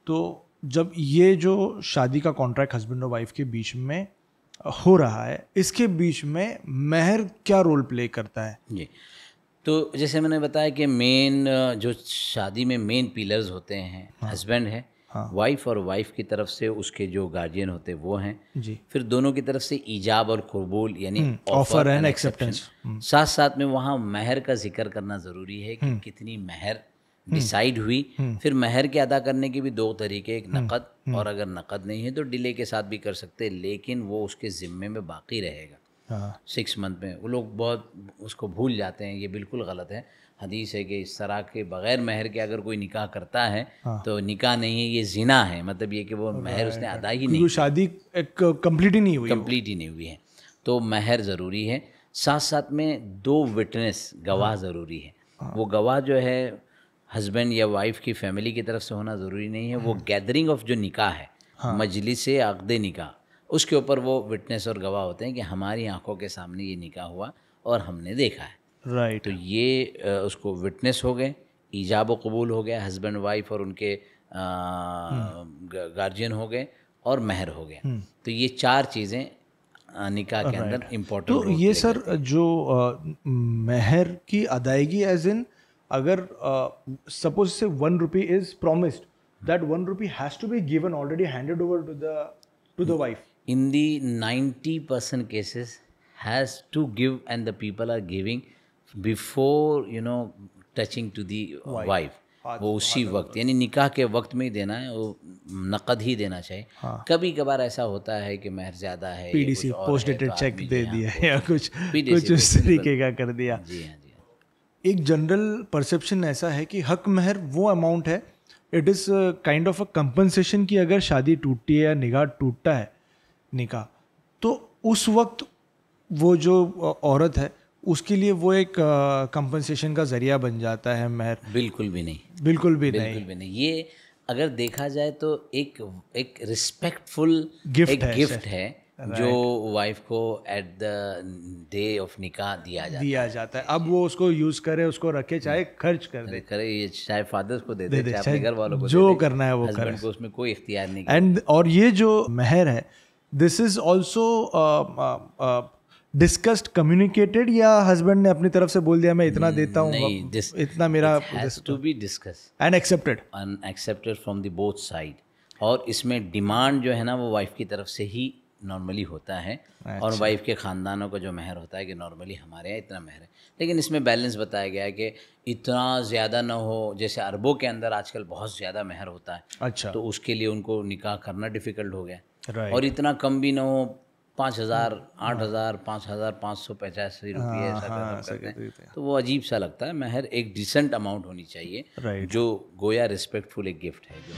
تو जब ये जो शादी का कॉन्ट्रैक्ट हस्बैंड और वाइफ के बीच में हो रहा है, इसके बीच में महर क्या रोल प्ले करता है? जी, तो जैसे मैंने बताया कि मेन जो शादी में मेन पिलर्स होते हैं, हस्बैंड है, वाइफ और वाइफ की तरफ से उसके जो गार्जियन होते हैं वो हैं जी, फिर दोनों की तरफ से ईजाब और कबूल यानी ऑफर एंड एक्सेप्टेंस, साथ साथ में वहाँ महर का जिक्र करना ज़रूरी है कि कितनी महर डिसाइड हुई। फिर महर के अदा करने के भी दो तरीके, एक नक़द और अगर नक़द नहीं है तो डिले के साथ भी कर सकते हैं, लेकिन वो उसके ज़िम्मे में बाकी रहेगा 6 मंथ में। वो लोग बहुत उसको भूल जाते हैं, ये बिल्कुल गलत है। हदीस है कि इस तरह के बग़ैर महर के अगर कोई निकाह करता है तो निकाह नहीं है, ये ज़िना है, मतलब ये कि वो महर उसने अदा ही नहीं, शादी कंप्लीट ही नहीं हुई है। तो महर ज़रूरी है। साथ साथ में 2 विटनेस गवाह ज़रूरी है। वो गवाह जो है हस्बैंड या वाइफ की फैमिली की तरफ से होना ज़रूरी नहीं है, वो गैदरिंग ऑफ जो निकाह है, मजलिस अक़्द निकाह, उसके ऊपर वो विटनेस और गवाह होते हैं कि हमारी आंखों के सामने ये निकाह हुआ और हमने देखा है। राइट, तो ये उसको विटनेस हो गए, ईजाब व कबूल हो गया, हस्बैंड वाइफ और उनके गार्जियन हो गए और महर हो गया। तो ये 4 चीज़ें निकाह के अंदर इम्पोर्टेंट। तो ये सर जो महर की अदायगी एज इन अगर suppose say 1 rupee is promised, that 1 rupee has to be given already handed over to the wife. In the 90% cases has to give and the people are giving before touching to the wife. वो उसी वक्त यानी निकाह के वक्त में ही देना है, वो नकद ही देना चाहिए। कभी कभार ऐसा होता है कि महर ज़्यादा है, पीडीसी पोस्ट डेटेड चेक दे दिया या कुछ उस तरीके का कर दिया। जी हाँ, एक जनरल परसेप्शन ऐसा है कि हक महर वो अमाउंट है, it is kind of a compensation कि अगर शादी टूटती है या निकाह टूटता है निकाह, तो उस वक्त वो जो औरत है उसके लिए वो एक कंपनसेशन का जरिया बन जाता है महर। बिल्कुल भी नहीं, बिल्कुल भी नहीं। ये अगर देखा जाए तो एक रिस्पेक्टफुल गिफ्ट है जो वाइफ को एट द डे ऑफ निकाह दिया जाता है। अब वो उसको यूज करे, उसको रखे, चाहे खर्च करे, ये चाहे फादर्स को दे दे, चाहे अपने घर वालों को जो करना है वो करे, हस्बैंड को उसमें कोई इख्तियार नहीं। एंड और ये जो महर है, this is also discussed, communicated, या हस्बैंड ने अपनी तरफ से बोल दिया मैं इतना देता हूँ, इतना मेरा, to be discuss and accepted from the both side. और इसमें डिमांड जो है ना वो वाइफ की तरफ से ही नॉर्मली होता है। और वाइफ के ख़ानदानों का जो महर होता है कि नॉर्मली हमारे यहाँ इतना महर है, लेकिन इसमें बैलेंस बताया गया है कि इतना ज़्यादा ना हो। जैसे अरबों के अंदर आजकल बहुत ज़्यादा महर होता है, अच्छा, तो उसके लिए उनको निकाह करना डिफ़िकल्ट हो गया। राइट, और इतना कम भी ना हो, 5,000, 8,000, 5,585 रुपये ऐसा करते हैं, तो वो अजीब सा लगता है। महर एक डिसेंट अमाउंट होनी चाहिए, जो गोया रिस्पेक्टफुल एक गिफ्ट है जो